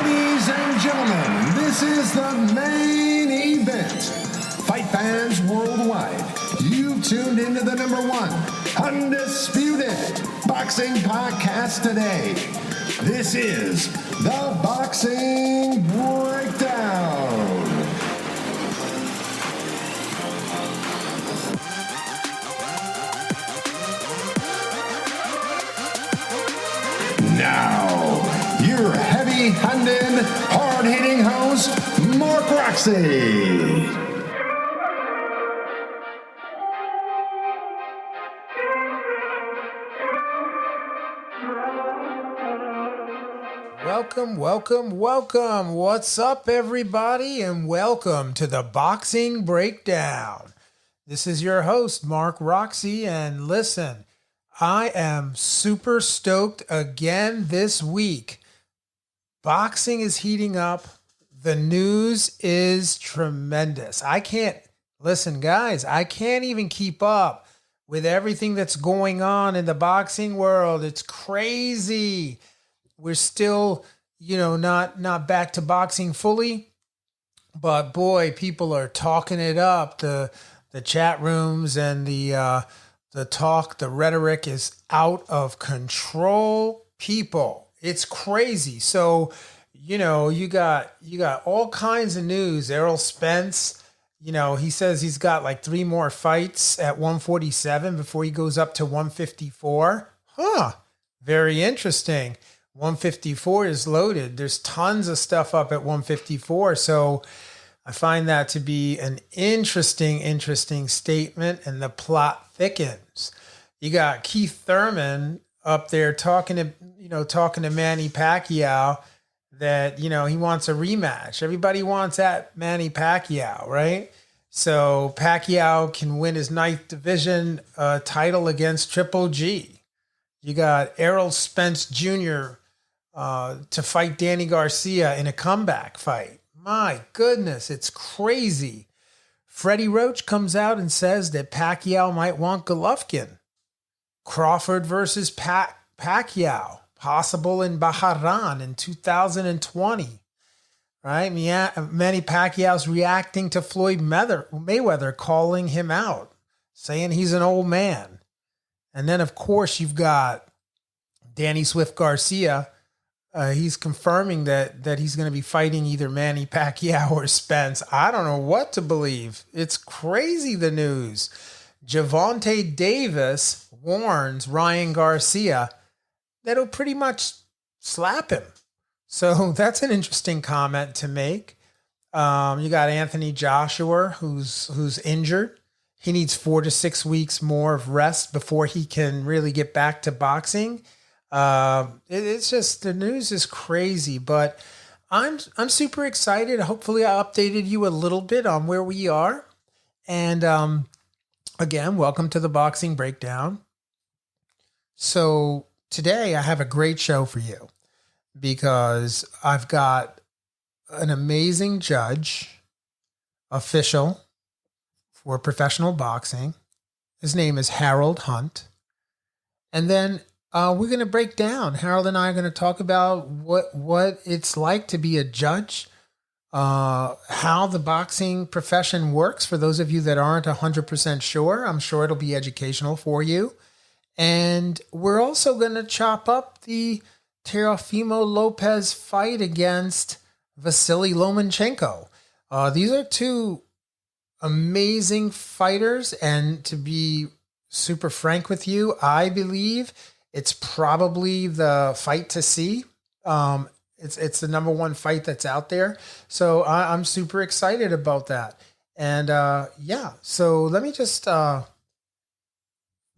Ladies and gentlemen, this is the main event. Fight fans worldwide, you've tuned into the #1 undisputed boxing podcast today. This is the Boxing Breakdown. Now, your heavy-handed, hard-hitting host, Mark Roxey. Welcome. What's up, everybody, and welcome to the Boxing Breakdown. This is your host, Mark Roxey, and listen, I am super stoked again this week. Boxing is heating up. The news is tremendous. I can't even keep up with everything that's going on in the boxing world. It's crazy. We're still, not back to boxing fully, but boy, people are talking it up. The chat rooms and the talk, the rhetoric is out of control, people. It's crazy. So, you got all kinds of news. Errol Spence, he says he's got like 3 more fights at 147 before he goes up to 154. Very interesting. 154 is loaded. There's tons of stuff up at 154. So I find that to be an interesting statement, and the plot thickens. You got Keith Thurman up there talking to Manny Pacquiao that, he wants a rematch. Everybody wants that Manny Pacquiao, right? So Pacquiao can win his 9th division title against Triple G. You got Errol Spence Jr. To fight Danny Garcia in a comeback fight. My goodness, it's crazy. Freddie Roach comes out and says that Pacquiao might want Golovkin. Crawford versus Pacquiao, possible in Bahrain in 2020. Right? Manny Pacquiao's reacting to Floyd Mayweather calling him out, saying he's an old man. And then, of course, you've got Danny Swift Garcia. He's confirming that he's going to be fighting either Manny Pacquiao or Spence. I don't know what to believe. It's crazy, the news. Gervonta Davis warns Ryan Garcia that he'll pretty much slap him. So that's an interesting comment to make. You got Anthony Joshua, who's injured. He needs 4 to 6 weeks more of rest before he can really get back to boxing. It's just, the news is crazy, but I'm super excited. Hopefully I updated you a little bit on where we are. And, again, welcome to the Boxing Breakdown. So today I have a great show for you because I've got an amazing judge, official for professional boxing. His name is Harold Hunt. And then we're going to break down. Harold and I are going to talk about what it's like to be a judge, how the boxing profession works for those of you that aren't 100% sure. I'm sure it'll be educational for you. And we're also going to chop up the Teofimo Lopez fight against Vasiley Lomenchko. These are 2 amazing fighters, and to be super frank with you, I believe it's probably the fight to see. It's the #1 fight that's out there. So I'm super excited about that. And so let me just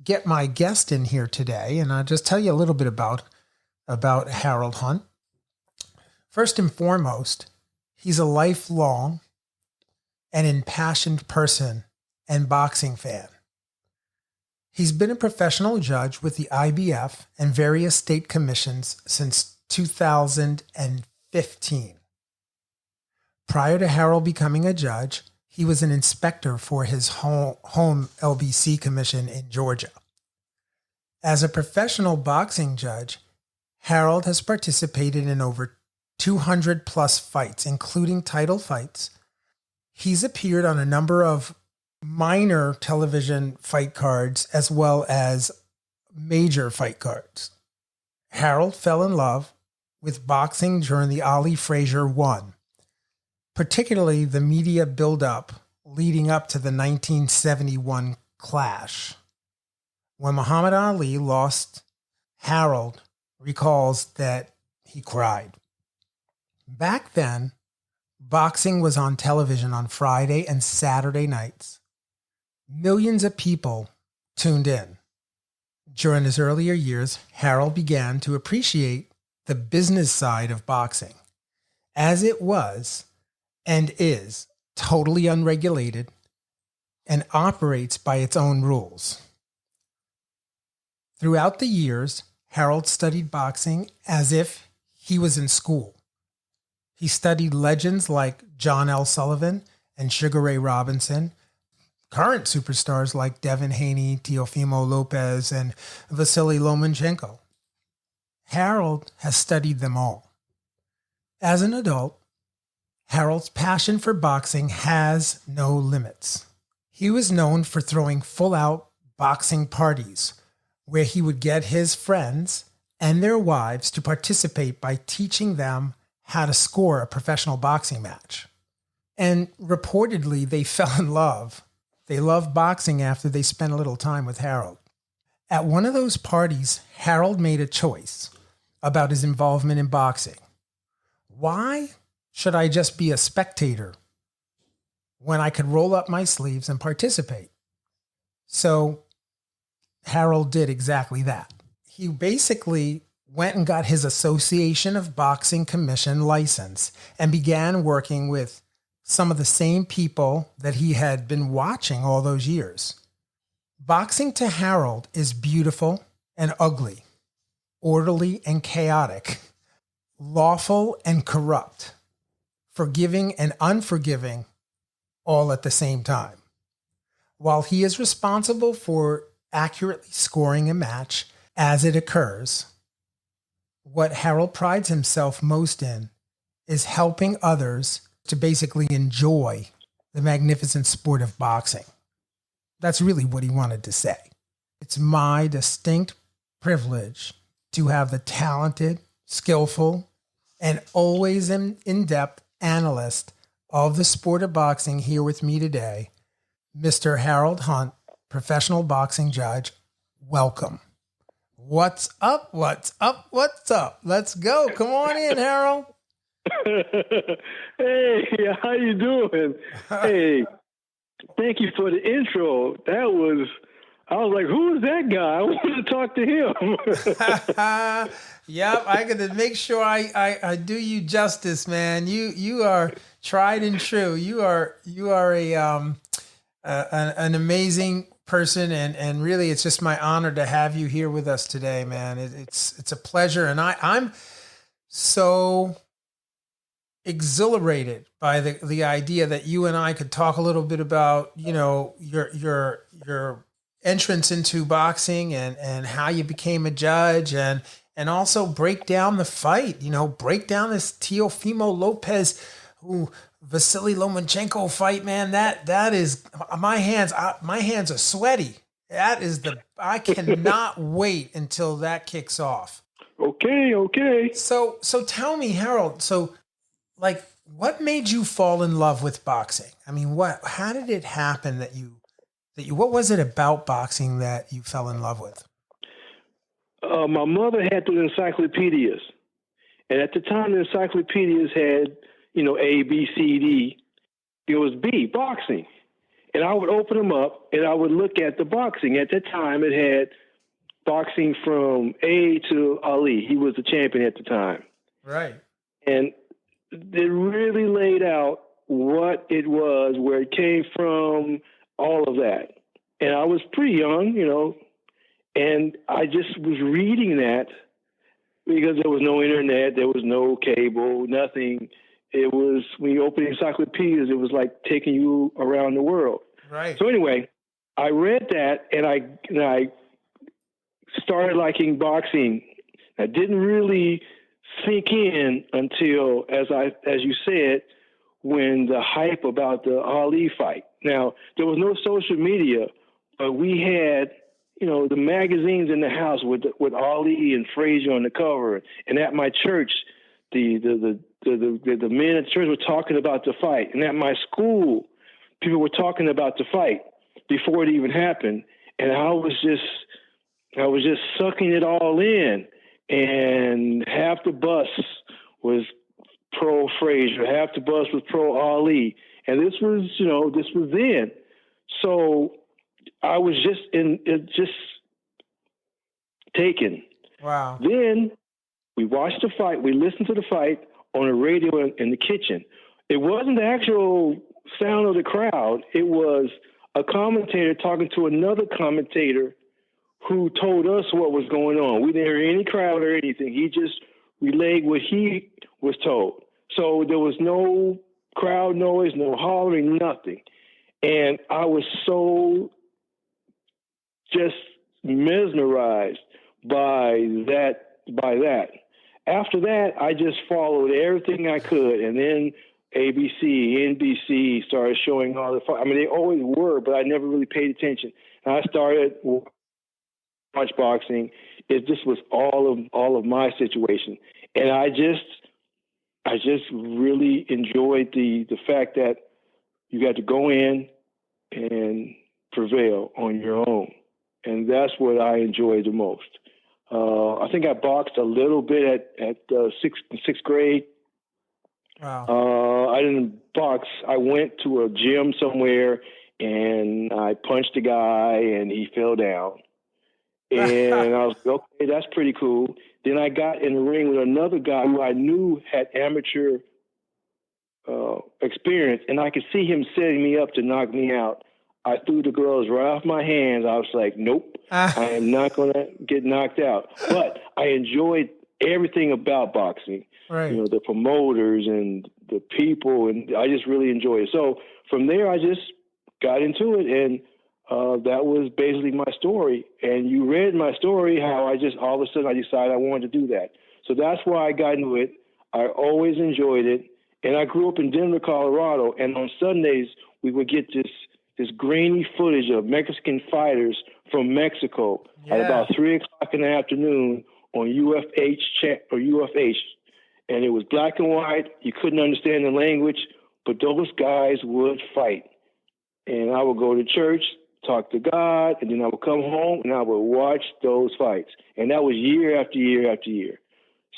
get my guest in here today, and I'll just tell you a little bit about Harold Hunt. First and foremost, he's a lifelong and impassioned person and boxing fan. He's been a professional judge with the IBF and various state commissions since 2015. Prior to Harold becoming a judge, he was an inspector for his home LBC commission in Georgia. As a professional boxing judge, Harold has participated in over 200 plus fights, including title fights. He's appeared on a number of minor television fight cards as well as major fight cards. Harold fell in love with boxing during the Ali Frazier one, particularly the media buildup leading up to the 1971 clash. When Muhammad Ali lost, Harold recalls that he cried. Back then, boxing was on television on Friday and Saturday nights. Millions of people tuned in. During his earlier years, Harold began to appreciate the business side of boxing, as it was and is totally unregulated and operates by its own rules. Throughout the years, Harold studied boxing as if he was in school. He studied legends like John L. Sullivan and Sugar Ray Robinson, current superstars like Devin Haney, Teofimo Lopez, and Vasiley Lomenchko. Harold has studied them all. As an adult, Harold's passion for boxing has no limits. He was known for throwing full-out boxing parties where he would get his friends and their wives to participate by teaching them how to score a professional boxing match. And reportedly, they fell in love. They loved boxing after they spent a little time with Harold. At one of those parties, Harold made a choice about his involvement in boxing. Why should I just be a spectator when I could roll up my sleeves and participate? So Harold did exactly that. He basically went and got his Association of Boxing Commission license and began working with some of the same people that he had been watching all those years. Boxing to Harold is beautiful and ugly, orderly and chaotic, lawful and corrupt, forgiving and unforgiving, all at the same time. While he is responsible for accurately scoring a match as it occurs, what Harold prides himself most in is helping others to basically enjoy the magnificent sport of boxing. That's really what he wanted to say. It's my distinct privilege to have the talented, skillful, and always in-depth analyst of the sport of boxing here with me today, Mr. Harold Hunt, professional boxing judge. Welcome. What's up? What's up? What's up? Let's go. Come on in, Harold. Hey, how you doing? Hey, thank you for the intro. I was like, who is that guy? I want to talk to him. Yep, I got to make sure I do you justice, man. You are tried and true. You are an amazing person, and really, it's just my honor to have you here with us today, man. It's a pleasure, and I'm so exhilarated by the idea that you and I could talk a little bit about, your entrance into boxing and how you became a judge, and also break down the fight, break down this Teofimo Lopez Vasiley Lomenchko fight, man. That is my hands are sweaty. I cannot wait until that kicks off. Okay. So tell me, Harold, what made you fall in love with boxing? I mean, how did it happen that you, what was it about boxing that you fell in love with? My mother had the encyclopedias, and at the time the encyclopedias had, A, B, C, D. It was B, boxing. And I would open them up and I would look at the boxing. At that time, it had boxing from A to Ali. He was the champion at the time. Right. And it really laid out what it was, where it came from, all of that. And I was pretty young, and I just was reading that because there was no internet, there was no cable, nothing. It was, when you open encyclopedias, it was like taking you around the world. Right. So anyway, I read that and I started liking boxing. I didn't really sink in until, as you said, when the hype about the Ali fight. Now, there was no social media, but we had, the magazines in the house with Ali and Frazier on the cover, and at my church, the men at church were talking about the fight, and at my school, people were talking about the fight before it even happened, and I was just sucking it all in, and half the bus was pro Frazier, half the bus was pro Ali, and this was then. So I was just taken. Wow. Then we watched the fight. We listened to the fight on the radio in the kitchen. It wasn't the actual sound of the crowd. It was a commentator talking to another commentator who told us what was going on. We didn't hear any crowd or anything. He just relayed what he was told. So there was no crowd noise, no hollering, nothing. And I was so just mesmerized by that. After that, I just followed everything I could. And then ABC, NBC started showing all the fights. I mean, they always were, but I never really paid attention. And I started watch boxing. It just was all of my situation. And I just really enjoyed the fact that you got to go in and prevail on your own. And that's what I enjoyed the most. I think I boxed a little bit at sixth grade. Wow. I didn't box. I went to a gym somewhere and I punched a guy and he fell down. And I was like, okay, that's pretty cool. Then I got in the ring with another guy who I knew had amateur experience, and I could see him setting me up to knock me out. I threw the gloves right off my hands. I was like, nope, I am not going to get knocked out. But I enjoyed everything about boxing, Right. The promoters and the people, and I just really enjoyed it. So from there, I just got into it, and that was basically my story. And you read my story, how I just all of a sudden I decided I wanted to do that. So that's why I got into it. I always enjoyed it. And I grew up in Denver, Colorado, and on Sundays we would get this grainy footage of Mexican fighters from Mexico at about 3 o'clock in the afternoon on UFH, and it was black and white. You couldn't understand the language, but those guys would fight. And I would go to church, talk to God, and then I would come home and I would watch those fights. And that was year after year after year.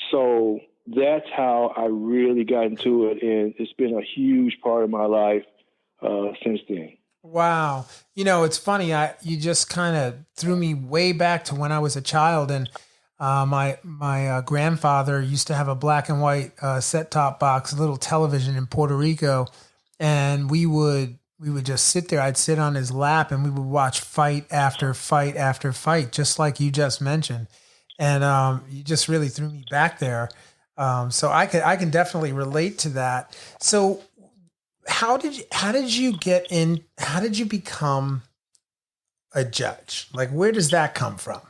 So that's how I really got into it, and it's been a huge part of my life since then. Wow. It's funny. You just kind of threw me way back to when I was a child, and my grandfather used to have a black and white set-top box, little television in Puerto Rico, and we would just sit there. I'd sit on his lap, and we would watch fight after fight after fight, just like you just mentioned. And you just really threw me back there. So I can definitely relate to that. So how did you get in? How did you become a judge? Like, where does that come from?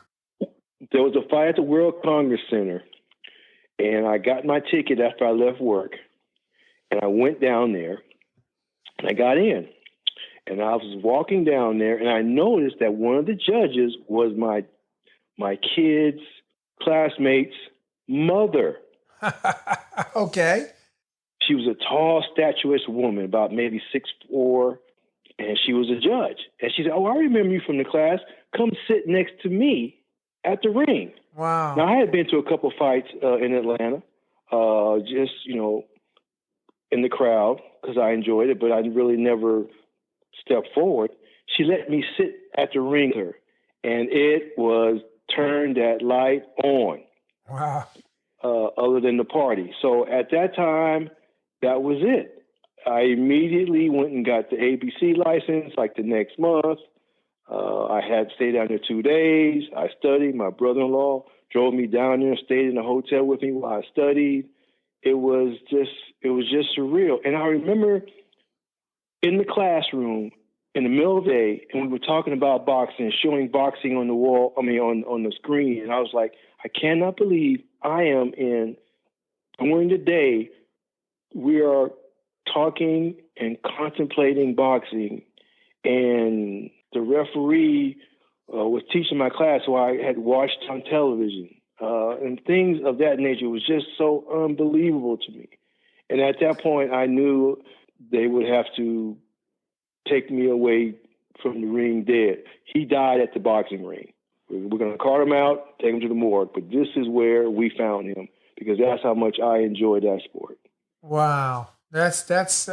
There was a fight at the World Congress Center, and I got my ticket after I left work, and I went down there, and I got in, and I was walking down there, and I noticed that one of the judges was my kid's classmate's mother. Okay. She was a tall, statuesque woman, about maybe 6'4", and she was a judge. And she said, "Oh, I remember you from the class. Come sit next to me at the ring." Wow. Now, I had been to a couple fights in Atlanta, just, in the crowd because I enjoyed it, but I really never stepped forward. She let me sit at the ring with her, and it was turned that light on. Wow. Other than the party. So at that time, that was it. I immediately went and got the ABC license like the next month. I had to stay down there 2 days. I studied. My brother-in-law drove me down there, stayed in a hotel with me while I studied. It was just surreal. And I remember in the classroom in the middle of the day, and we were talking about boxing, showing boxing on the wall, on the screen. And I was like, I cannot believe I am in during the day, we are talking and contemplating boxing, and the referee was teaching my class, so I had watched on television, and things of that nature. Was just so unbelievable to me. And at that point, I knew they would have to take me away from the ring dead. He died at the boxing ring. We're going to cart him out, take him to the morgue, but this is where we found him, because that's how much I enjoyed that sport. Wow. That's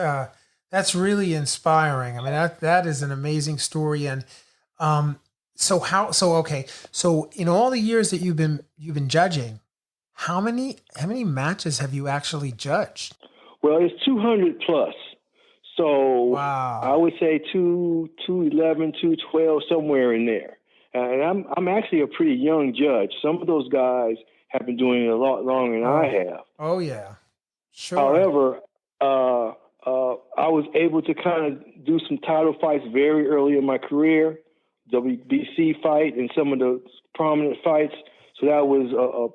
really inspiring. I mean, that is an amazing story. And, so in all the years that you've been judging, how many matches have you actually judged? Well, it's 200 plus. So wow. I would say 211, 212, somewhere in there. And I'm actually a pretty young judge. Some of those guys have been doing it a lot longer than I have. Oh yeah, sure. However, I was able to kind of do some title fights very early in my career, WBC fight and some of the prominent fights. So that was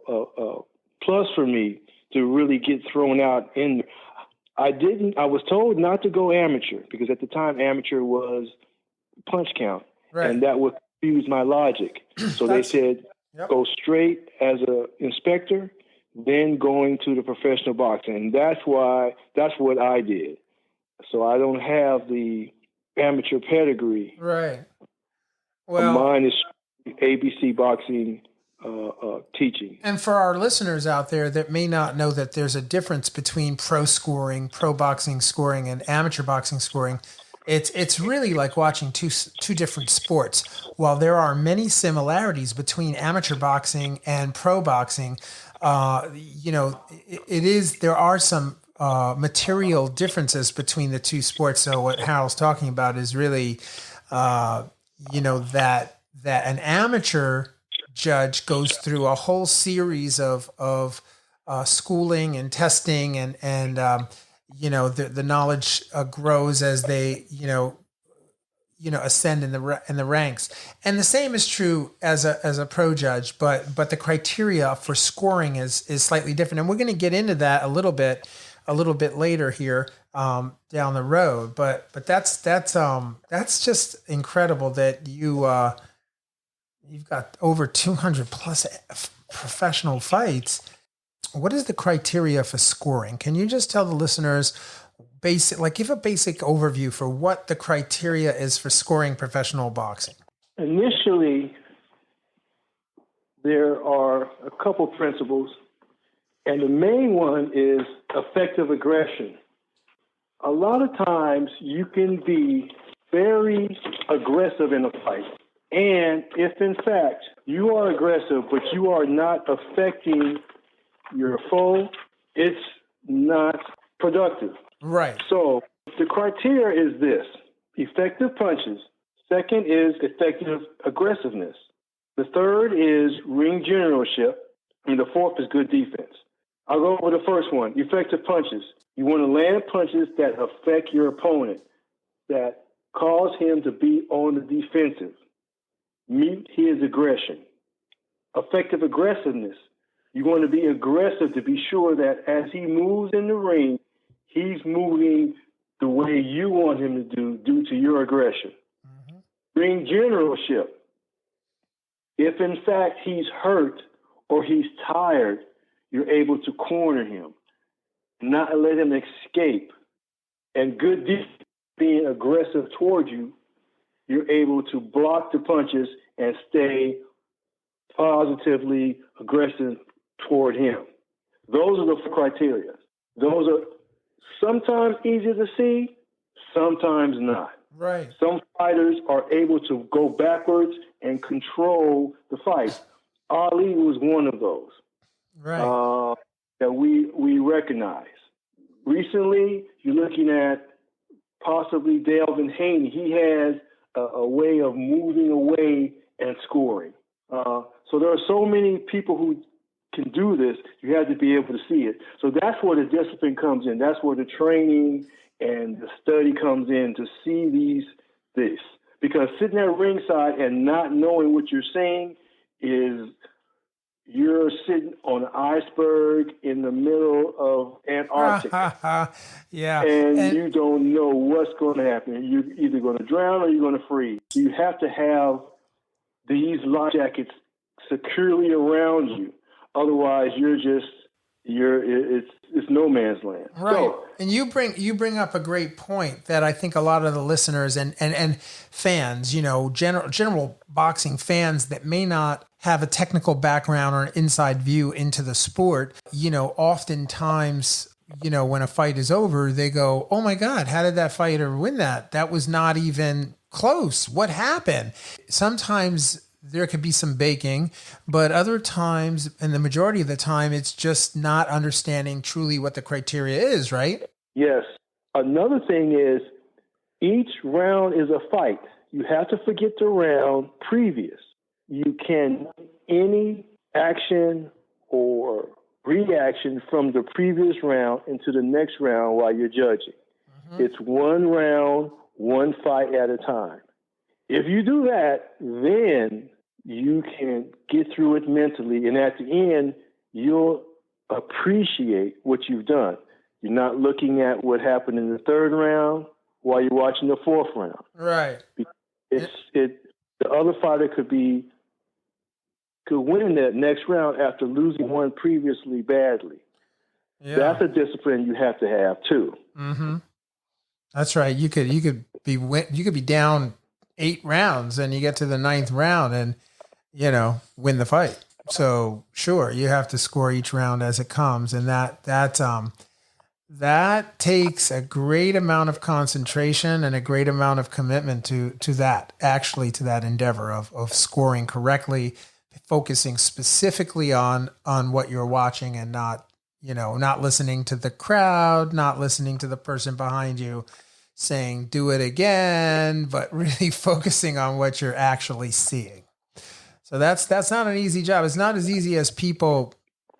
a plus for me to really get thrown out in. I was told not to go amateur, because at the time amateur was punch count, right. And that would confuse my logic. So they said, go straight as an inspector, then going to the professional boxing. And that's what I did. So I don't have the amateur pedigree. Right. Well, mine is ABC boxing teaching. And for our listeners out there that may not know that there's a difference between pro boxing scoring, and amateur boxing scoring, it's really like watching two different sports. While there are many similarities between amateur boxing and pro boxing, there are some material differences between the two sports. So what Harold's talking about is really, that an amateur judge goes through a whole series of schooling and testing, and the knowledge grows as they ascend in the ranks. And the same is true as a pro judge, but the criteria for scoring is slightly different, and we're going to get into that a little bit later here down the road. But that's just incredible that you've got over 200 plus professional fights. What is the criteria for scoring? Can you just tell the listeners give a basic overview for what the criteria is for scoring professional boxing? Initially, there are a couple principles, and the main one is effective aggression. A lot of times you can be very aggressive in a fight. And if, in fact, you are aggressive, but you are not affecting your foe, it's not productive. Right. So the criteria is this: effective punches. Second is effective aggressiveness. The third is ring generalship. And the fourth is good defense. I'll go over the first one, effective punches. You want to land punches that affect your opponent, that cause him to be on the defensive. Mute his aggression. Effective aggressiveness. You want to be aggressive to be sure that as he moves in the ring, he's moving the way you want him to do due to your aggression. Mm-hmm. Ring generalship. If in fact he's hurt or he's tired, you're able to corner him, not let him escape. And good defense, being aggressive toward you, you're able to block the punches and stay positively aggressive toward him. Those are the criteria. Those are sometimes easier to see, sometimes not. Right. Some fighters are able to go backwards and control the fight. Ali was one of those. Right. That we recognize. Recently, you're looking at possibly Delvin Haney. He has a way of moving away and scoring. So there are so many people who can do this. You have to be able to see it. So that's where the discipline comes in. That's where the training and the study comes in, to see this. Because sitting at ringside and not knowing what you're saying is you're sitting on an iceberg in the middle of Antarctica. Yeah. And you don't know what's going to happen. You're either going to drown or you're going to freeze. You have to have these life jackets securely around you. Otherwise, it's no man's land. Right. So, and you bring up a great point that I think a lot of the listeners and fans, general boxing fans that may not have a technical background or an inside view into the sport, oftentimes, when a fight is over, they go, "Oh my God, how did that fighter win that? That was not even close. What happened?" Sometimes there could be some baking, but other times, and the majority of the time, it's just not understanding truly what the criteria is, right? Yes. Another thing is each round is a fight. You have to forget the round previous. You can any action or reaction from the previous round into the next round while you're judging. Mm-hmm. It's one round, one fight at a time. If you do that, then you can get through it mentally, and at the end, you'll appreciate what you've done. You're not looking at what happened in the third round while you're watching the fourth round. Right. The other fighter could win that next round after losing one previously badly. Yeah. That's a discipline you have to have too. Mm-hmm. That's right. You could be down 8 rounds and you get to the 9th round and win the fight. So sure, you have to score each round as it comes, and that takes a great amount of concentration and a great amount of commitment to that endeavor of scoring correctly, focusing specifically on what you're watching and not listening to the crowd, not listening to the person behind you saying, "Do it again," but really focusing on what you're actually seeing. So that's not an easy job. It's not as easy as people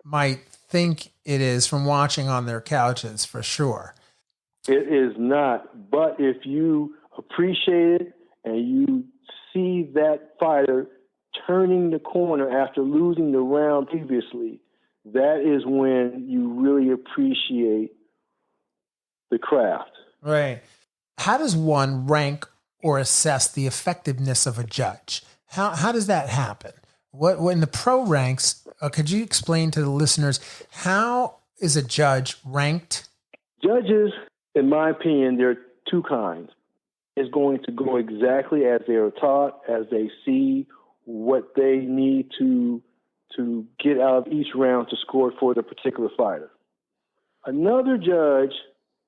might think it is from watching on their couches, for sure. It is not. But if you appreciate it and you see that fighter turning the corner after losing the round previously, that is when you really appreciate the craft. Right. How does one rank or assess the effectiveness of a judge? How does that happen? When the pro ranks, could you explain to the listeners, how is a judge ranked? Judges, in my opinion, there are 2 kinds. It's going to go exactly as they are taught, as they see what they need to get out of each round to score for the particular fighter. Another judge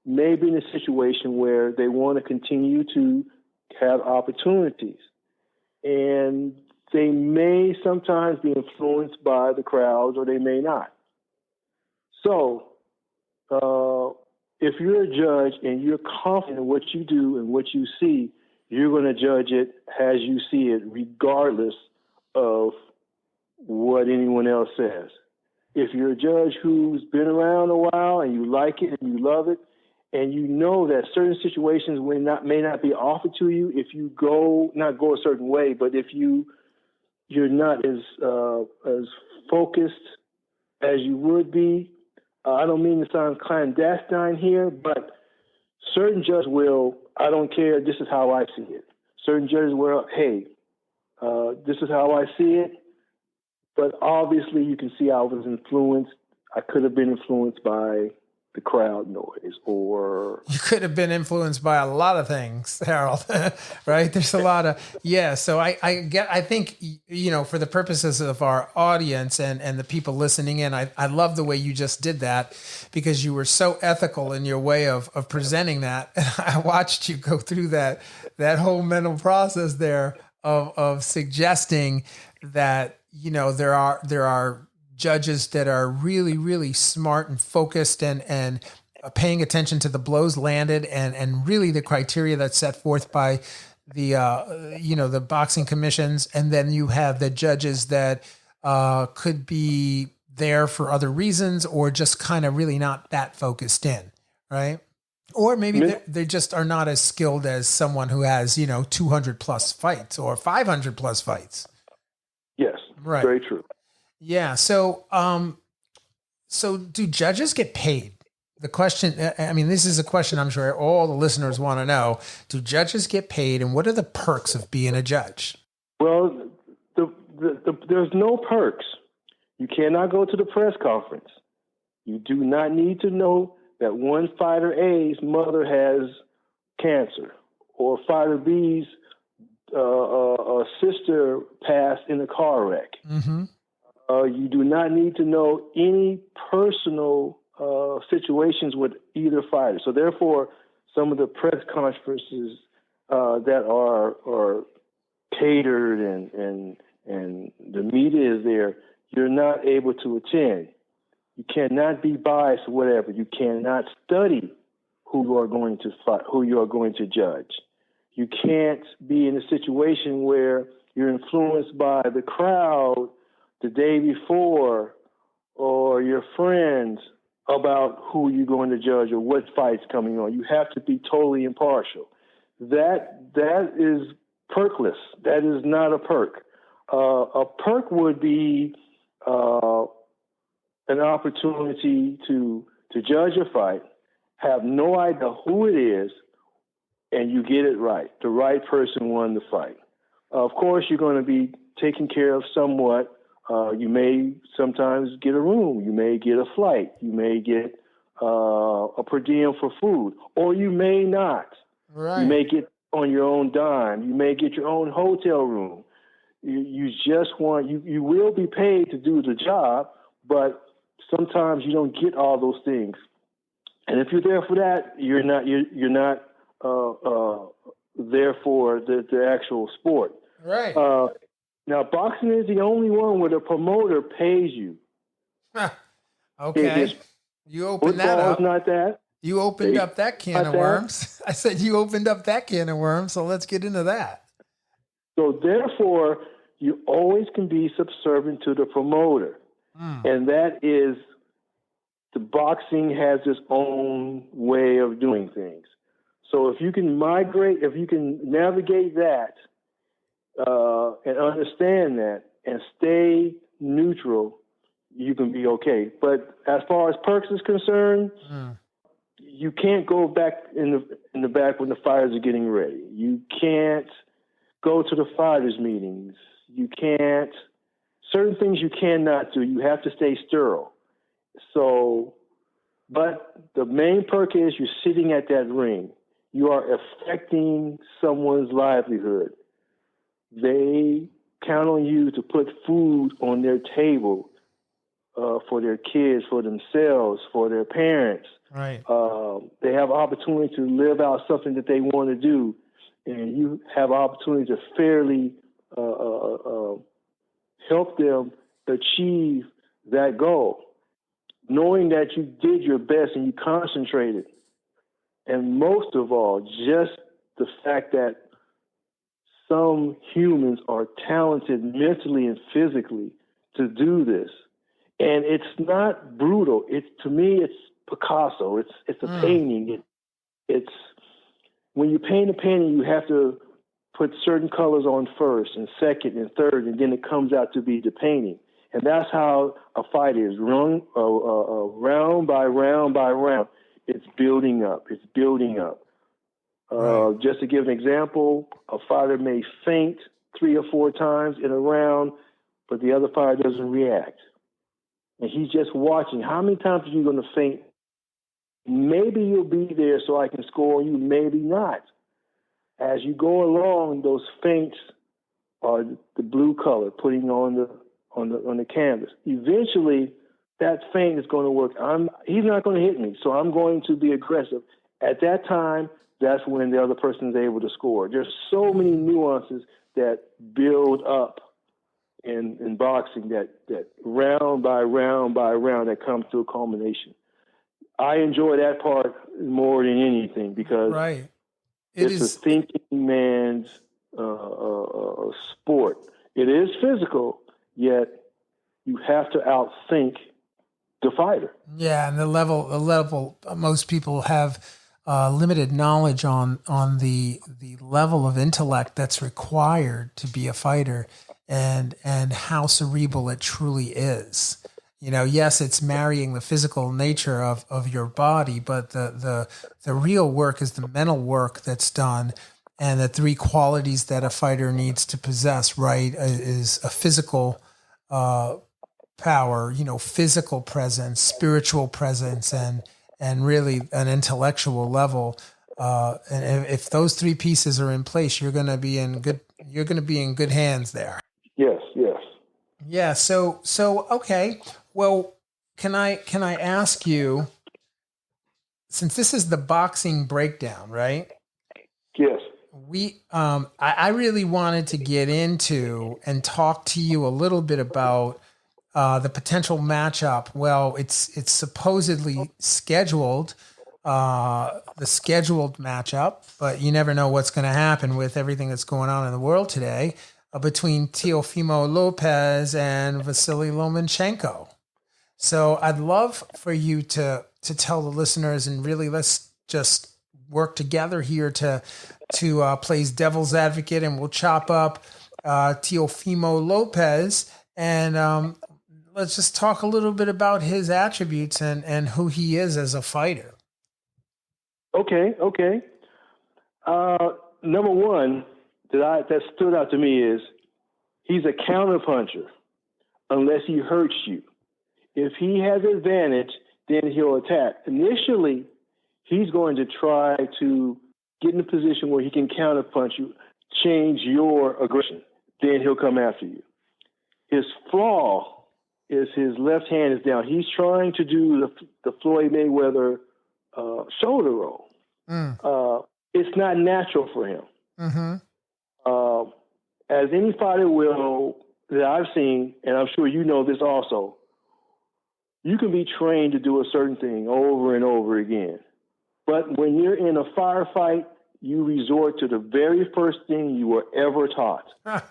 may be in a situation where they want to continue to have opportunities, and they may sometimes be influenced by the crowds, or they may not. So, if you're a judge and you're confident in what you do and what you see, you're going to judge it as you see it, regardless of what anyone else says. If you're a judge who's been around a while and you like it and you love it, and you know that certain situations may not be offered to you if you not go a certain way, but if you're not as focused as you would be. I don't mean to sound clandestine here, but certain judges will, I don't care, this is how I see it. Certain judges will, hey, this is how I see it, but obviously you can see I was influenced. I could have been influenced by the crowd noise, or you could have been influenced by a lot of things, Harold. Right? There's a lot of So I think for the purposes of our audience and the people listening in, I love the way you just did that, because you were so ethical in your way of presenting that. And I watched you go through that whole mental process there of suggesting that there are judges that are really, really smart and focused and paying attention to the blows landed and really the criteria that's set forth by the boxing commissions. And then you have the judges that could be there for other reasons or just kind of really not that focused in, right? Or maybe they just are not as skilled as someone who has, 200 plus fights or 500 plus fights. Yes, right. Very true. Yeah. So do judges get paid? The question, I mean, this is a question I'm sure all the listeners want to know. Do judges get paid, and what are the perks of being a judge? Well, there's no perks. You cannot go to the press conference. You do not need to know that one fighter A's mother has cancer, or fighter B's sister passed in a car wreck. Mm-hmm. You do not need to know any personal situations with either fighter. So therefore, some of the press conferences that are catered and the media is there, you're not able to attend. You cannot be biased or whatever. You cannot study who you are going to fight, who you are going to judge. You can't be in a situation where you're influenced by the crowd the day before or your friends about who you're going to judge or what fight's coming on. You have to be totally impartial. That is perkless. That is not a perk. A perk would be an opportunity to judge a fight, have no idea who it is, and you get it right. The right person won the fight. Of course, you're going to be taken care of somewhat. You may sometimes get a room. You may get a flight. You may get a per diem for food, or you may not. Right. You may get on your own dime. You may get your own hotel room. You just want, you will be paid to do the job, but sometimes you don't get all those things. And if you're there for that, you're not there for the actual sport. Right. Now, boxing is the only one where the promoter pays you. Okay. You opened that up. Not that. You opened up that can of worms. I said you opened up that can of worms, so let's get into that. So therefore, you always can be subservient to the promoter. And that is, the boxing has its own way of doing things. So if you can navigate that and understand that and stay neutral, you can be okay. But as far as perks is concerned, you can't go back in the back when the fighters are getting ready. You can't go to the fighters' meetings. You can't. Certain things you cannot do. You have to stay sterile. So, but the main perk is you're sitting at that ring. You are affecting someone's livelihood. They count on you to put food on their table for their kids, for themselves, for their parents. Right. They have an opportunity to live out something that they want to do, and you have an opportunity to fairly help them achieve that goal, knowing that you did your best and you concentrated. And most of all, just the fact that some humans are talented mentally and physically to do this. And it's not brutal. To me, it's Picasso. It's a painting. It's when you paint a painting, you have to put certain colors on first and second and third, and then it comes out to be the painting. And that's how a fight is, round by round by round. It's building up. It's building up. Right. Just to give an example, a fighter may feint 3 or 4 times in a round, but the other fighter doesn't react. And he's just watching. How many times are you going to feint? Maybe you'll be there so I can score you, maybe not. As you go along, those feints are the blue color putting on the canvas. Eventually, that feint is going to work. He's not going to hit me, so I'm going to be aggressive. At that time, that's when the other person is able to score. There's so many nuances that build up in boxing that round by round by round that comes to a culmination. I enjoy that part more than anything because it's a thinking man's sport. It is physical, yet you have to outthink the fighter. Yeah, and the level most people have limited knowledge on the level of intellect that's required to be a fighter. and how cerebral it truly is. Yes, it's marrying the physical nature of your body, but the real work is the mental work that's done. And the three qualities that a fighter needs to possess, right, is a physical power, physical presence, spiritual presence, and really an intellectual level. And if those three pieces are in place, you're going to be in good hands there. Yes, yes. Yeah. So okay. Well, can I ask you, since this is the boxing breakdown, right? Yes. I really wanted to get into and talk to you a little bit about the potential matchup. Well, it's supposedly scheduled, the scheduled matchup, but you never know what's going to happen with everything that's going on in the world today, between Teofimo Lopez and Vasiley Lomenchko. So I'd love for you to tell the listeners, and really let's just work together here to plays devil's advocate, and we'll chop up Teofimo Lopez, and let's just talk a little bit about his attributes and who he is as a fighter. Okay. Number one that stood out to me is he's a counterpuncher unless he hurts you. If he has advantage, then he'll attack. Initially, he's going to try to get in a position where he can counterpunch you, change your aggression. Then he'll come after you. His flaw is his left hand is down. He's trying to do the Floyd Mayweather shoulder roll. It's not natural for him. Mm-hmm. As any fighter will that I've seen, and I'm sure you know this also, you can be trained to do a certain thing over and over again. But when you're in a firefight, you resort to the very first thing you were ever taught. And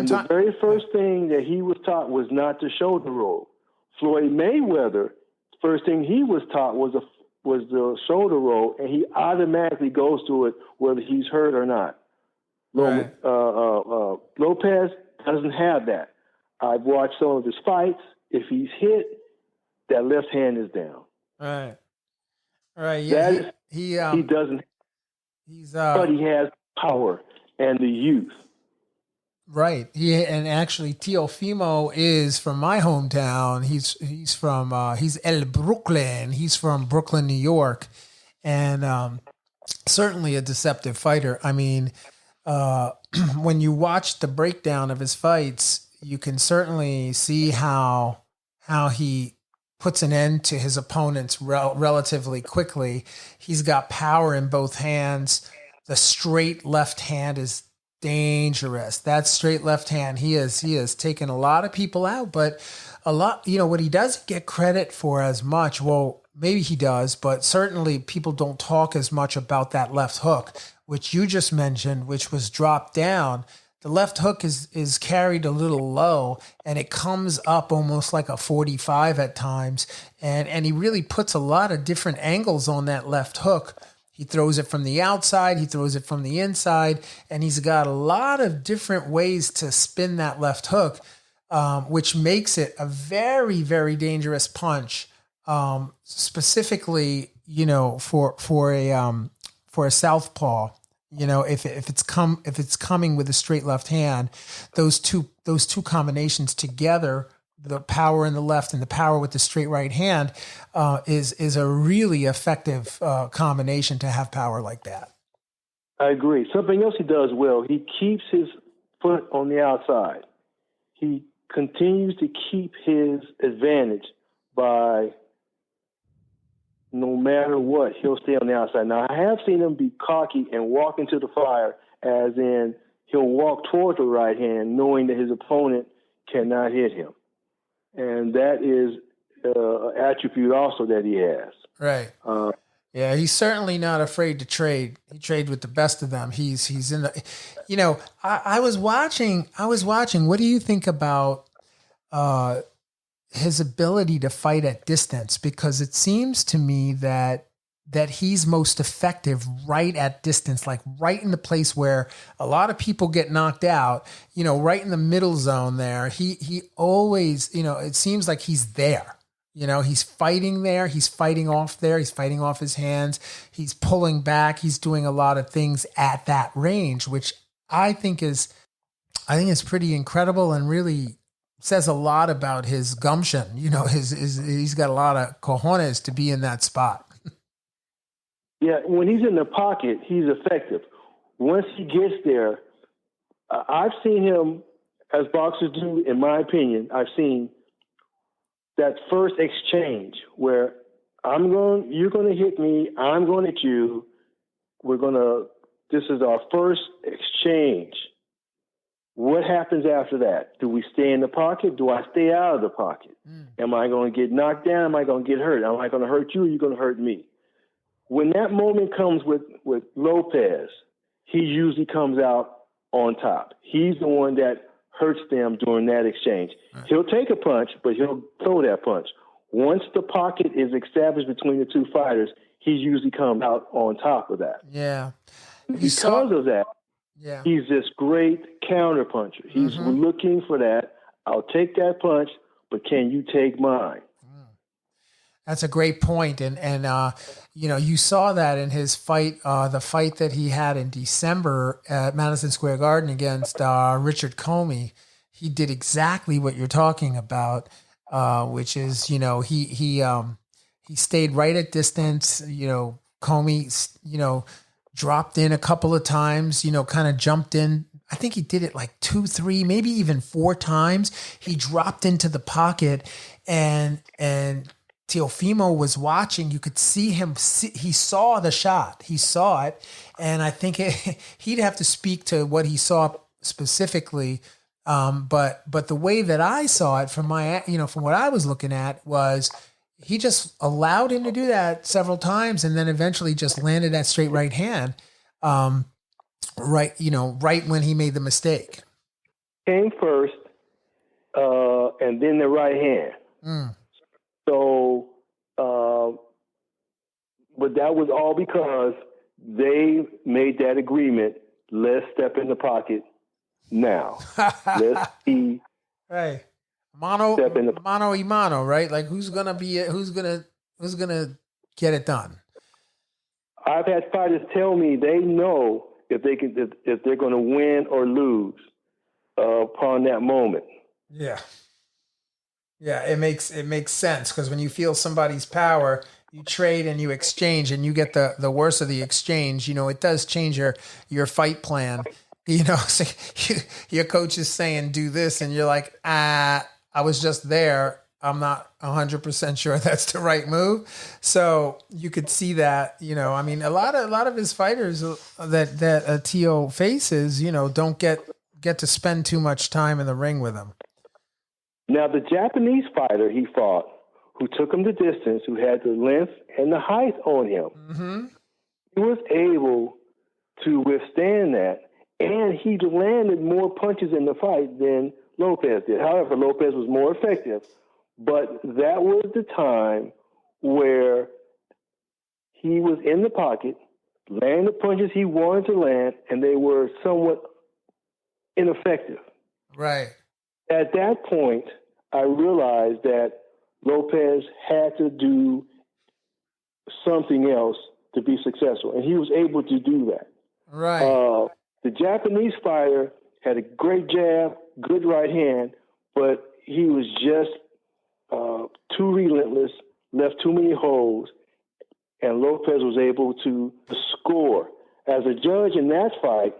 the very first thing that he was taught was not to shoulder roll. Floyd Mayweather, first thing he was taught was the shoulder roll, and he automatically goes to it whether he's hurt or not. Right. Lopez doesn't have that. I've watched some of his fights. If he's hit, that left hand is down. Right. Yeah. He doesn't. He's but he has power and the youth. Right. And actually Teofimo is from my hometown. He's from he's El Brooklyn. He's from Brooklyn, New York, and certainly a deceptive fighter. I mean, when you watch the breakdown of his fights, you can certainly see how he puts an end to his opponents relatively quickly. He's got power in both hands. The straight left hand is dangerous. That straight left hand, he has taken a lot of people out, but a lot, what he doesn't get credit for as much. Well, maybe he does, but certainly people don't talk as much about that left hook, which you just mentioned, which was dropped down. The left hook is carried a little low, and it comes up almost like a 45 at times. And he really puts a lot of different angles on that left hook. He throws it from the outside, he throws it from the inside, and he's got a lot of different ways to spin that left hook, which makes it a very, very dangerous punch. Specifically, for a southpaw. If it's coming with a straight left hand, those two combinations together, the power in the left and the power with the straight right hand, is a really effective combination to have power like that. I agree. Something else he does well, he keeps his foot on the outside. He continues to keep his advantage by, no matter what, he'll stay on the outside. Now, I have seen him be cocky and walk into the fire, as in he'll walk toward the right hand knowing that his opponent cannot hit him. And that is an attribute also that he has. Right. Yeah, he's certainly not afraid to trade. He trades with the best of them. He's in the, I was watching. What do you think about his ability to fight at distance? Because it seems to me that that he's most effective right at distance, like right in the place where a lot of people get knocked out, right in the middle zone there. He always, it seems like he's there. He's fighting there. He's fighting off there. He's fighting off his hands. He's pulling back. He's doing a lot of things at that range, which I think is pretty incredible and really says a lot about his gumption. He's got a lot of cojones to be in that spot. Yeah, when he's in the pocket, he's effective. Once he gets there, I've seen him, as boxers do, in my opinion, I've seen that first exchange where you're going to hit me, I'm going to hit you, this is our first exchange. What happens after that? Do we stay in the pocket? Do I stay out of the pocket? Am I going to get knocked down? Am I going to get hurt? Am I going to hurt you or are you going to hurt me? When that moment comes with Lopez, he usually comes out on top. He's the one that hurts them during that exchange. Right. He'll take a punch, but he'll throw that punch. Once the pocket is established between the two fighters, he usually comes out on top of that. Yeah. Because of that, he's this great counter puncher. He's looking for that. I'll take that punch, but can you take mine? That's a great point. And you saw that in his fight, the fight that he had in December at Madison Square Garden against Richard Comey. He did exactly what you're talking about, which is, he stayed right at distance. Comey, dropped in a couple of times, kind of jumped in. I think he did it like 2, 3, maybe even 4 times. He dropped into the pocket and Teofimo was watching. You could see him. He saw the shot. He saw it. And I think he'd have to speak to what he saw specifically. But the way that I saw it from from what I was looking at was he just allowed him to do that several times and then eventually just landed that straight right hand. Right when he made the mistake. Came first, and then the right hand. So, but that was all because they made that agreement. Let's step in the pocket now. Let's see. Right. Mano y mano, right? Like who's gonna get it done? I've had fighters tell me they know if they're going to win or lose upon that moment. Yeah. Yeah, it makes sense because when you feel somebody's power, you trade and you exchange and you get the worst of the exchange. It does change your fight plan. So your coach is saying do this and you're like, I was just there. I'm not 100% sure that's the right move. So you could see that. A lot of his fighters that Teo faces, don't get to spend too much time in the ring with him. Now, the Japanese fighter he fought, who took him the distance, who had the length and the height on him, he was able to withstand that, and he landed more punches in the fight than Lopez did. However, Lopez was more effective, but that was the time where he was in the pocket, landing the punches he wanted to land, and they were somewhat ineffective. Right. At that point, I realized that Lopez had to do something else to be successful, and he was able to do that. Right. The Japanese fighter had a great jab, good right hand, but he was just too relentless, left too many holes, and Lopez was able to score. As a judge in that fight,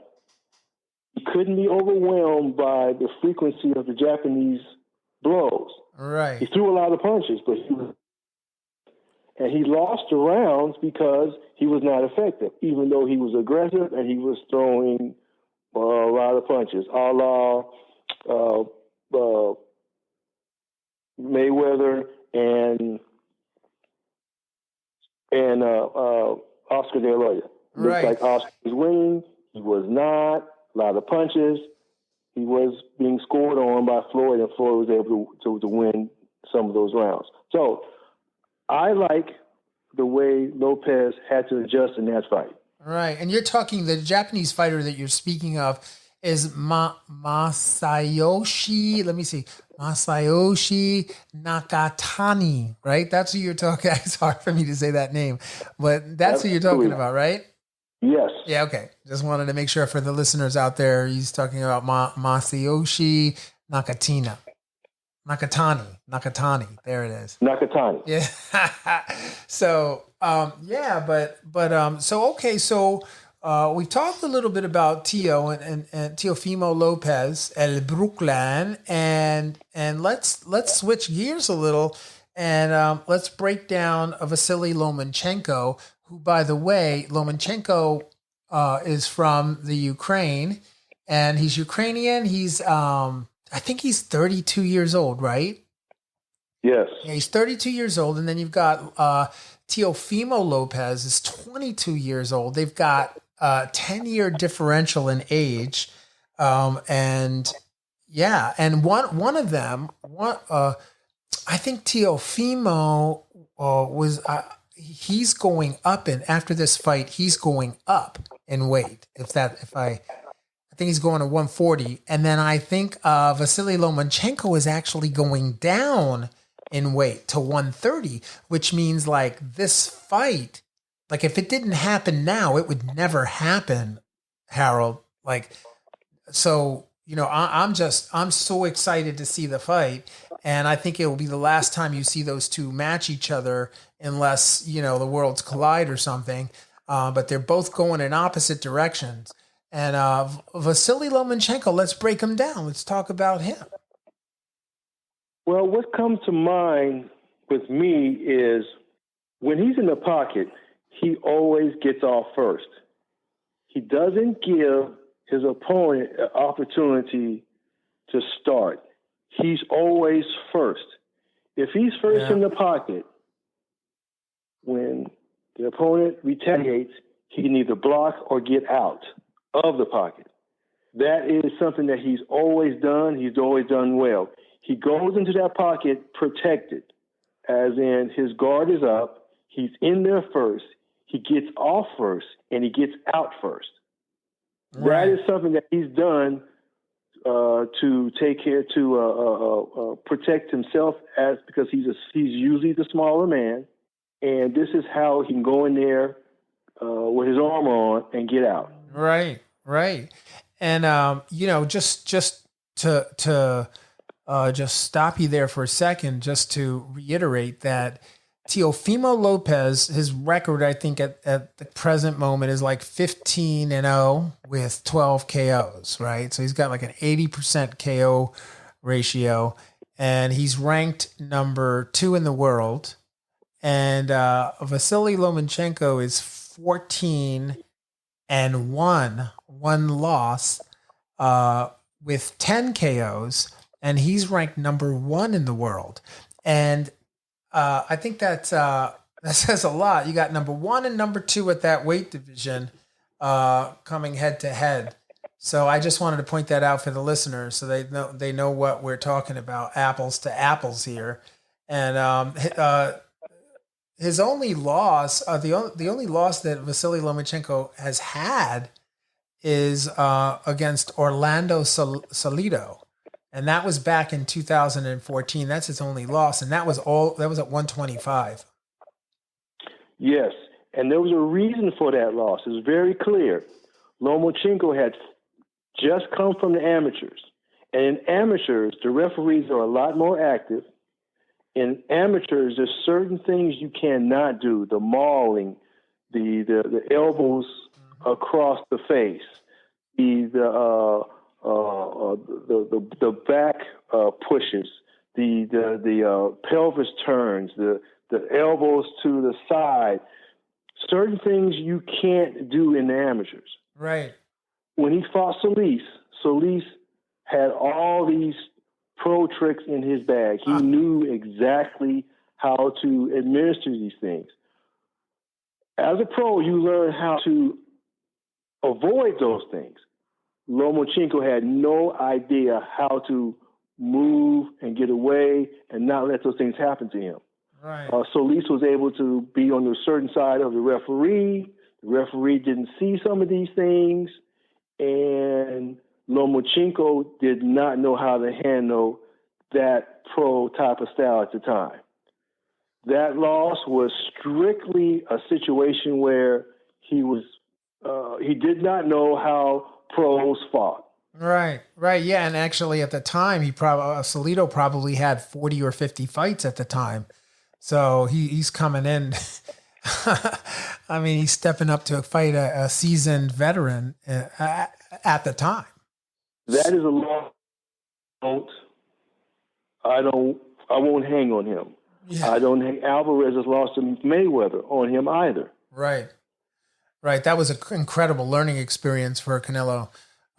he couldn't be overwhelmed by the frequency of the Japanese blows. Right. He threw a lot of punches, but he lost the rounds because he was not effective, even though he was aggressive and he was throwing a lot of punches, a la Mayweather and Oscar De La Hoya. Right. Looked like Oscar was winning. He was not. A lot of punches. He was being scored on by Floyd, and Floyd was able to win some of those rounds. So I like the way Lopez had to adjust in that fight. Right. And you're talking, the Japanese fighter that you're speaking of is Masayoshi. Let me see. Masayoshi Nakatani, right? That's who you're talking. It's hard for me to say that name, but that's who you're talking about, right? Yes. Yeah. Okay. Just wanted to make sure for the listeners out there, he's talking about Masayoshi Nakatani. There it is. Nakatani. Yeah. So, okay. So, we talked a little bit about Tio and Teofimo Lopez, El Brooklyn, and let's switch gears a little and let's break down Vasiley Lomenchko, who, by the way, Lomenchko is from the Ukraine, and he's Ukrainian. He's I think he's 32 years old, right? Yes. Yeah, he's 32 years old, and then you've got Teofimo Lopez is 22 years old. They've got 10-year differential in age, and one of them, I think Teofimo was he's going up, and after this fight, he's going up in weight. I think he's going to 140, and then I think Vasiley Lomenchko is actually going down in weight to 130, which means like this fight, like if it didn't happen now, it would never happen, Harold. Like, so, I'm so excited to see the fight. And I think it will be the last time you see those two match each other unless, the worlds collide or something. But they're both going in opposite directions. And Vasiley Lomenchko, let's break him down. Let's talk about him. Well, what comes to mind with me is when he's in the pocket, he always gets off first. He doesn't give his opponent an opportunity to start. He's always first. If he's first in the pocket, when the opponent retaliates, he can either block or get out of the pocket. That is something that he's always done. He's always done well. He goes into that pocket protected, as in his guard is up. He's in there first. He gets off first, and he gets out first. Right. That is something that he's done to take care to protect himself, because he's usually the smaller man, and this is how he can go in there with his armor on and get out. Right. And just to just stop you there for a second, just to reiterate that Teofimo Lopez, his record, I think at the present moment is like 15-0 with 12 KOs, right? So he's got like an 80% KO ratio, and he's ranked number 2 in the world. And Vasiley Lomenchko is 14-1, one loss with 10 KOs, and he's ranked number 1 in the world. And I think that says a lot. You got number 1 and number 2 at that weight division coming head to head. So I just wanted to point that out for the listeners so they know what we're talking about, apples to apples here. And his only loss, the only loss that Vasiley Lomenchko has had is against Orlando Salido. And that was back in 2014. That's his only loss, and that was at 125. Yes, and there was a reason for that loss. It was very clear. Lomenchko had just come from the amateurs, and in amateurs, the referees are a lot more active. In amateurs, there's certain things you cannot do: the mauling, the elbows across the face, the back pushes, the pelvis turns, the elbows to the side. Certain things you can't do in the amateurs. Right. When he fought Solis had all these pro tricks in his bag. He knew exactly how to administer these things. As a pro, you learn how to avoid those things. Lomenchko had no idea how to move and get away and not let those things happen to him. Right. Solis was able to be on a certain side of the referee. The referee didn't see some of these things, and Lomenchko did not know how to handle that pro type of style at the time. That loss was strictly a situation where he did not know how pros fought. Right. Yeah, and actually at the time, Salido probably had 40 or 50 fights at the time. So he's coming in. I mean, he's stepping up to fight a seasoned veteran at the time. That is a long. I won't hang on him. Yeah. I don't hang. Alvarez has lost to Mayweather on him either. Right. That was an incredible learning experience for Canelo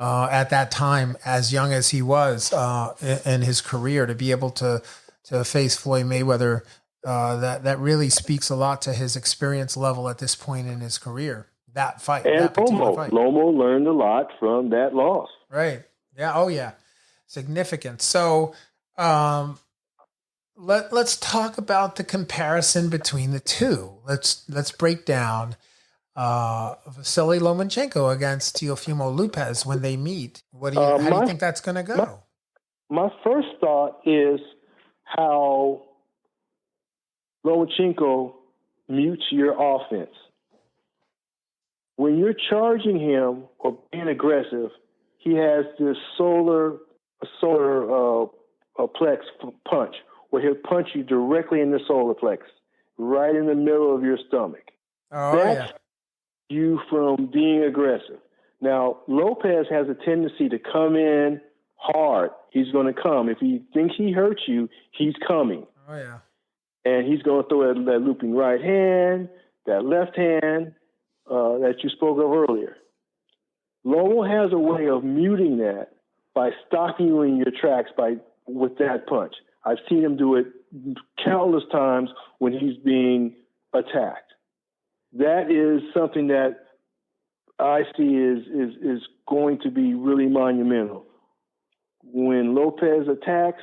at that time, as young as he was in his career, to be able to face Floyd Mayweather. That really speaks a lot to his experience level at this point in his careir. That fight, and that particular fight. Loma learned a lot from that loss. Right. Yeah. Oh, yeah. Significant. So, let's talk about the comparison between the two. Let's break down Vasiley Lomenchko against Teofimo Lopez when they meet. How do you think that's going to go? My first thought is how Lomenchko mutes your offense. When you're charging him or being aggressive, he has this solar plex punch, where he'll punch you directly in the solar plex, right in the middle of your stomach. Oh, That's you from being aggressive. Now, Lopez has a tendency to come in hard. He's going to come. If he thinks he hurts you, he's coming. Oh, yeah. And he's going to throw that looping right hand, that left hand that you spoke of earlier. Loma has a way of muting that by stopping you in your tracks with that punch. I've seen him do it countless times when he's being attacked. That is something that I see is going to be really monumental. When Lopez attacks,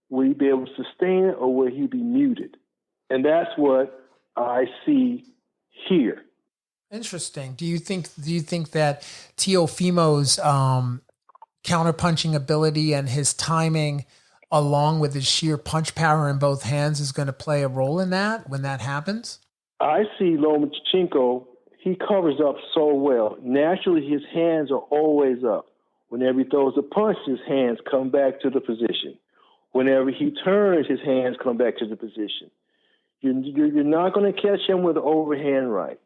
will he be able to sustain it, or will he be muted? And that's what I see here. Interesting. Do you think that Teofimo's counterpunching ability and his timing, along with his sheer punch power in both hands, is going to play a role in that when that happens? I see Lomenchko, he covers up so well. Naturally, his hands are always up. Whenever he throws a punch, his hands come back to the position. Whenever he turns, his hands come back to the position. You're not going to catch him with an overhand right.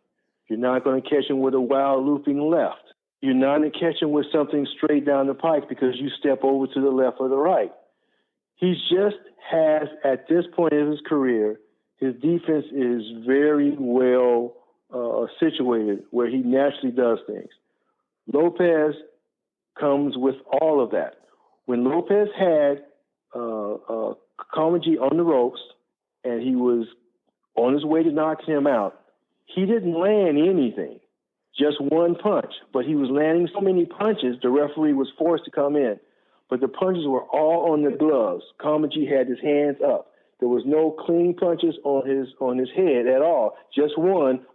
You're not going to catch him with a wild looping left. You're not going to catch him with something straight down the pike because you step over to the left or the right. He just has, at this point in his career, his defense is very well situated where he naturally does things. Lopez comes with all of that. When Lopez had Kamaji on the ropes and he was on his way to knock him out, he didn't land anything, just one punch. But he was landing so many punches, the referee was forced to come in. But the punches were all on the gloves. Kamaji had his hands up. There was no clean punches on his head at all, just one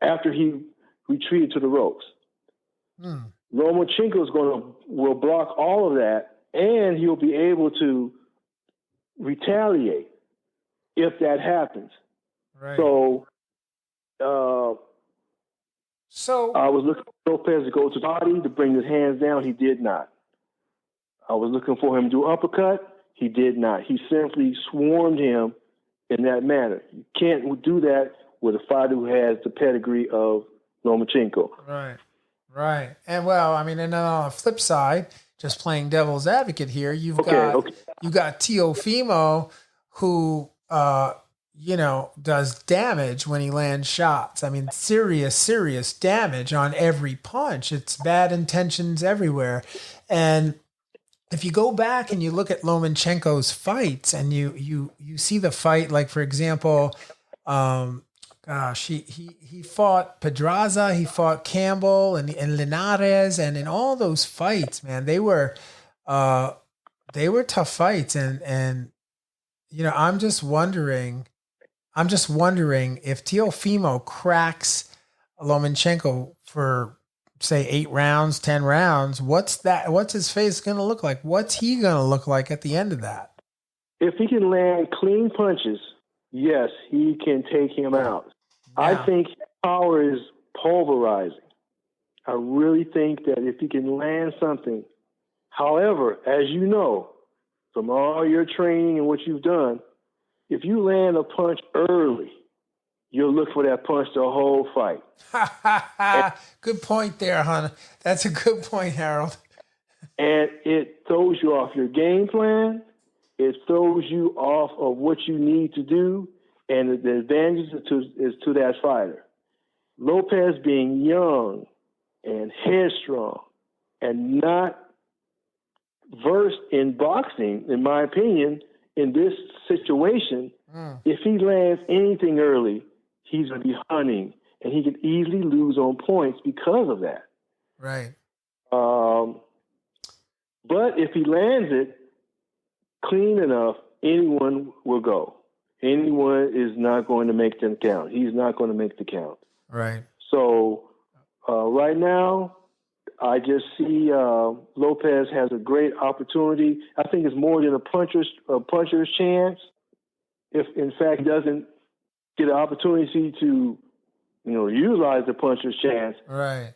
after he retreated to the ropes. Lomenchko will block all of that, and he'll be able to retaliate if that happens. Right. So I was looking for Lopez to go to the body to bring his hands down. He did not. I was looking for him to do uppercut. He did not. He simply swarmed him in that manner. You can't do that with a fighter who has the pedigree of Lomenchko. Right. And well, I mean, and on the flip side, just playing devil's advocate here, you got Teofimo, who does damage when he lands shots. I mean, serious damage on every punch. It's bad intentions everywhere. And if you go back and you look at Lomenchko's fights and you see the fight, like, for example, he fought Pedraza, he fought Campbell and Linares, and in all those fights, man, they were tough fights. And I'm just wondering, I'm just wondering if Teofimo cracks Lomenchko for say 8 rounds, 10 rounds, what's his face going to look like? What's he going to look like at the end of that? If he can land clean punches, yes, he can take him out. Yeah. I think his power is pulverizing. I really think that if he can land something, however, as you know, from all your training and what you've done, if you land a punch early, you'll look for that punch the whole fight. Good point there, hon. That's a good point, Harold. And it throws you off your game plan. It throws you off of what you need to do, and the advantage is to that fighter. Lopez being young and headstrong and not versed in boxing, in my opinion, in this situation, if he lands anything early, he's going to be hunting, and he can easily lose on points because of that. Right. But if he lands it clean enough, anyone will go. Anyone is not going to make them count. He's not going to make the count. Right. So right now, I just see Lopez has a great opportunity. I think it's more than a puncher's chance. If in fact he doesn't get an opportunity to, utilize the puncher's chance, right,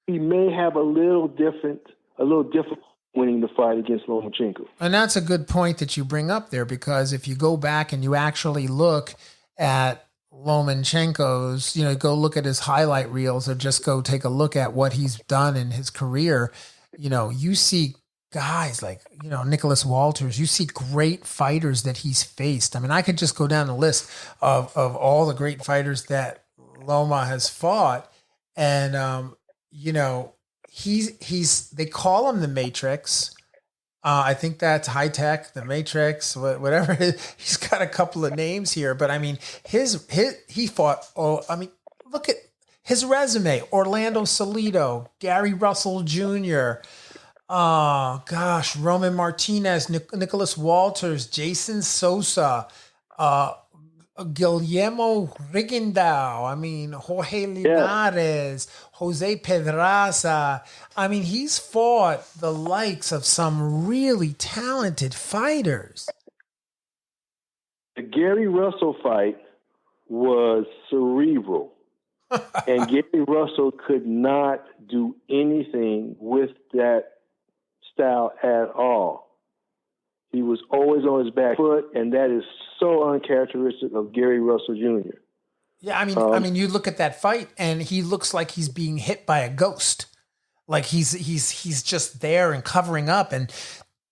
he may have a little difficult winning the fight against Lomenchko. And that's a good point that you bring up there, because if you go back and you actually look at Lomenchko's, go look at his highlight reels or just go take a look at what he's done in his career, you see guys like, Nicholas Walters, you see great fighters that he's faced. I mean, I could just go down the list of all the great fighters that Loma has fought. And, they call him the Matrix. I think that's high tech, the Matrix, whatever. He's got a couple of names here, but I mean, he fought. Look at his resume: Orlando Salido, Gary Russell Jr. Roman Martinez, Nicholas Walters, Jason Sosa, Guillermo Rigondeaux, Jorge Linares, Jose Pedraza. He's fought the likes of some really talented fighters. The Gary Russell fight was cerebral. And Gary Russell could not do anything with that style at all. He was always on his back foot, and that is so uncharacteristic of Gary Russell Jr. Yeah, you look at that fight, and he looks like he's being hit by a ghost. Like he's just there and covering up, and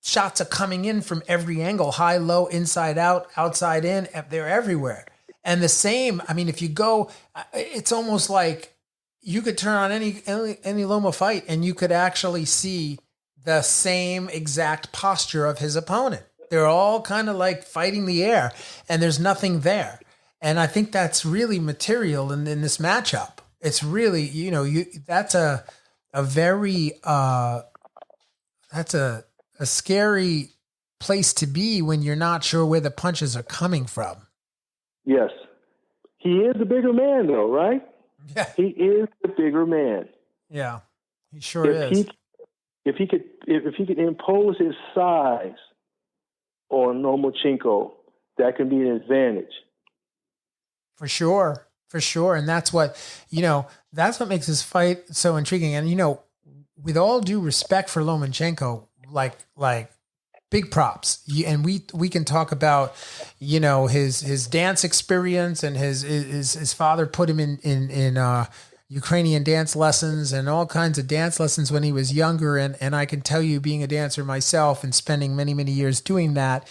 shots are coming in from every angle, high, low, inside out, outside in. They're everywhere. And the same, if you go, it's almost like you could turn on any Loma fight, and you could actually see the same exact posture of his opponent. They're all kind of like fighting the air, and there's nothing there. And I think that's really material in this matchup. It's really, that's a very, that's a scary place to be when you're not sure where the punches are coming from. Yes. He is the bigger man though, right? Yeah. He is the bigger man. Yeah. He sure is. If he could impose his size on Lomenchko, that can be an advantage. For sure. And that's what, that's what makes this fight so intriguing. And, with all due respect for Lomenchko, like big props. And we can talk about, his dance experience, and his father put him in Ukrainian dance lessons and all kinds of dance lessons when he was younger. And I can tell you, being a dancer myself and spending many, many years doing that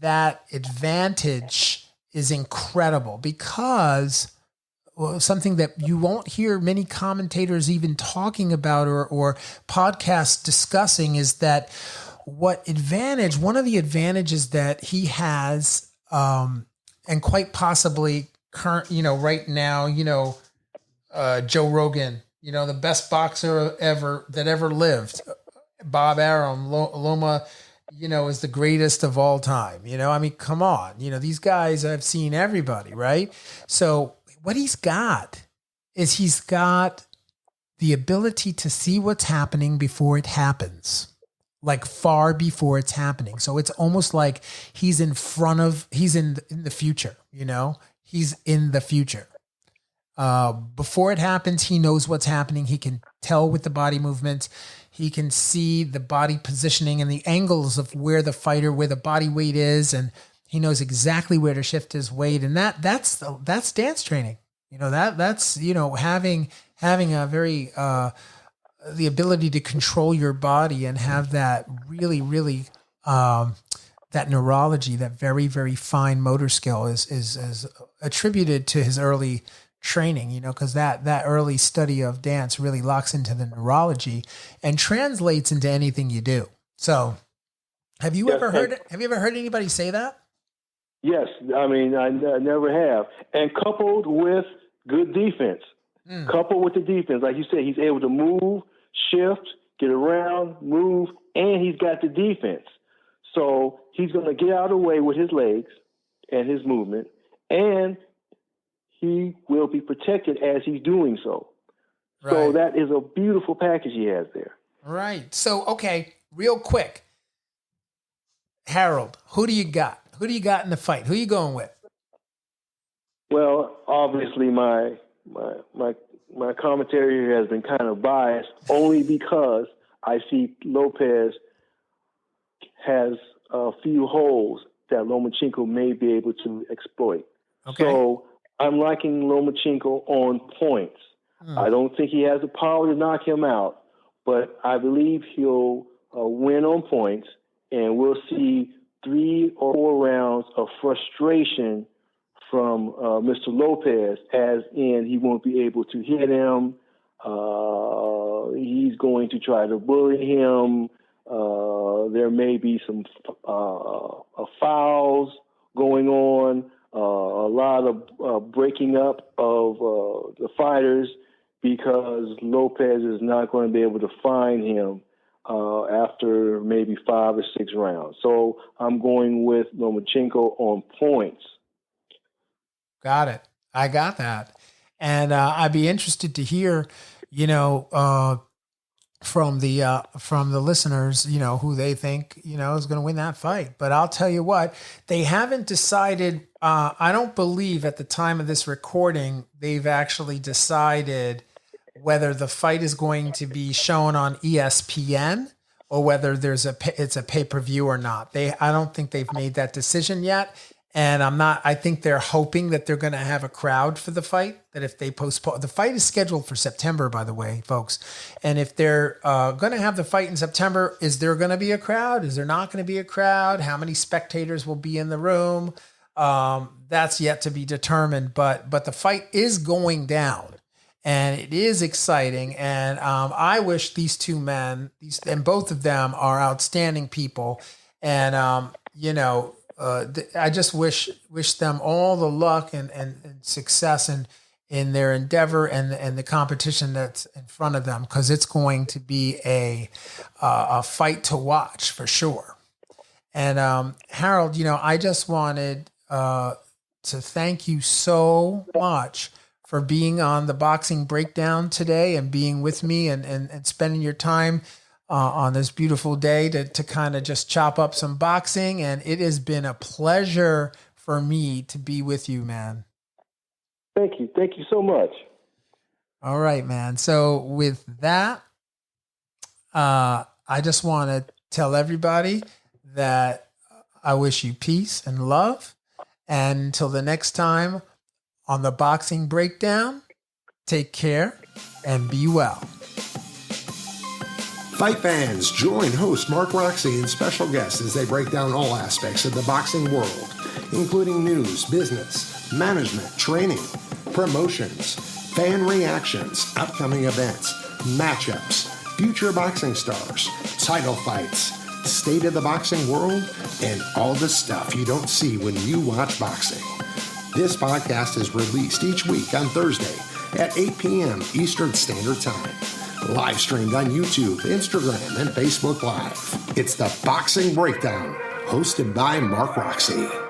advantage is incredible, because something that you won't hear many commentators even talking about or podcasts discussing is that one of the advantages that he has, and quite possibly right now, Joe Rogan, the best boxer that ever lived, Bob Arum, Loma, is the greatest of all time. I mean, come on, these guys, I've seen everybody, right? So what he's got is he's got the ability to see what's happening before it happens, like far before it's happening. So it's almost like he's in the future, he's in the future. Before it happens, he knows what's happening. He can tell with the body movements. He can see the body positioning and the angles of where the body weight is. And he knows exactly where to shift his weight. And that's dance training. That's having a very, the ability to control your body and have that really, really, that neurology, that very, very fine motor skill is attributed to his early training, because that early study of dance really locks into the neurology and translates into anything you do. So have you ever heard anybody say that? Yes. I mean, I never have. And coupled with good defense, coupled with the defense, like you said, he's able to move, shift, get around, move, and he's got the defense. So he's going to get out of the way with his legs and his movement, and he will be protected as he's doing so. Right. So that is a beautiful package he has there. Right. So, okay, real quick. Harold, who do you got? Who do you got in the fight? Who are you going with? Well, obviously my commentary here has been kind of biased only because I see Lopez has a few holes that Lomenchko may be able to exploit. Okay. So I'm liking Lomenchko on points. I don't think he has the power to knock him out, but I believe he'll win on points, and we'll see 3 or 4 rounds of frustration from Mr. Lopez, as in he won't be able to hit him. He's going to try to bully him. There may be some fouls going on, a lot of breaking up of the fighters, because Lopez is not going to be able to find him after maybe 5 or 6 rounds. So I'm going with Lomenchko on points. Got it. I got that. And I'd be interested to hear, from the listeners, who they think, is going to win that fight. But I'll tell you what, they haven't decided. I don't believe at the time of this recording, they've actually decided whether the fight is going to be shown on ESPN or whether it's a pay-per-view or not. I don't think they've made that decision yet. And I think they're hoping that they're going to have a crowd for the fight, that if they postpone, the fight is scheduled for September, by the way, folks. And if they're going to have the fight in September, is there going to be a crowd? Is there not going to be a crowd? How many spectators will be in the room? That's yet to be determined, but the fight is going down and it is exciting. And I wish these two men, and both of them are outstanding people. And, I just wish them all the luck and success in their endeavor and the competition that's in front of them, because it's going to be a fight to watch for sure. And Harold, I just wanted to thank you so much for being on the Boxing Breakdown today and being with me and spending your time on this beautiful day to kind of just chop up some boxing. And it has been a pleasure for me to be with you, man. Thank you. Thank you so much. All right, man. So with that, I just want to tell everybody that I wish you peace and love. And until the next time on the Boxing Breakdown, take care and be well. Fight fans, join host Mark Roxey and special guests as they break down all aspects of the boxing world, including news, business, management, training, promotions, fan reactions, upcoming events, matchups, future boxing stars, title fights, state of the boxing world, and all the stuff you don't see when you watch boxing. This podcast is released each week on Thursday at 8 p.m. Eastern Standard Time. Live streamed on YouTube, Instagram, and Facebook Live. It's the Boxing Breakdown, hosted by Mark Roxey.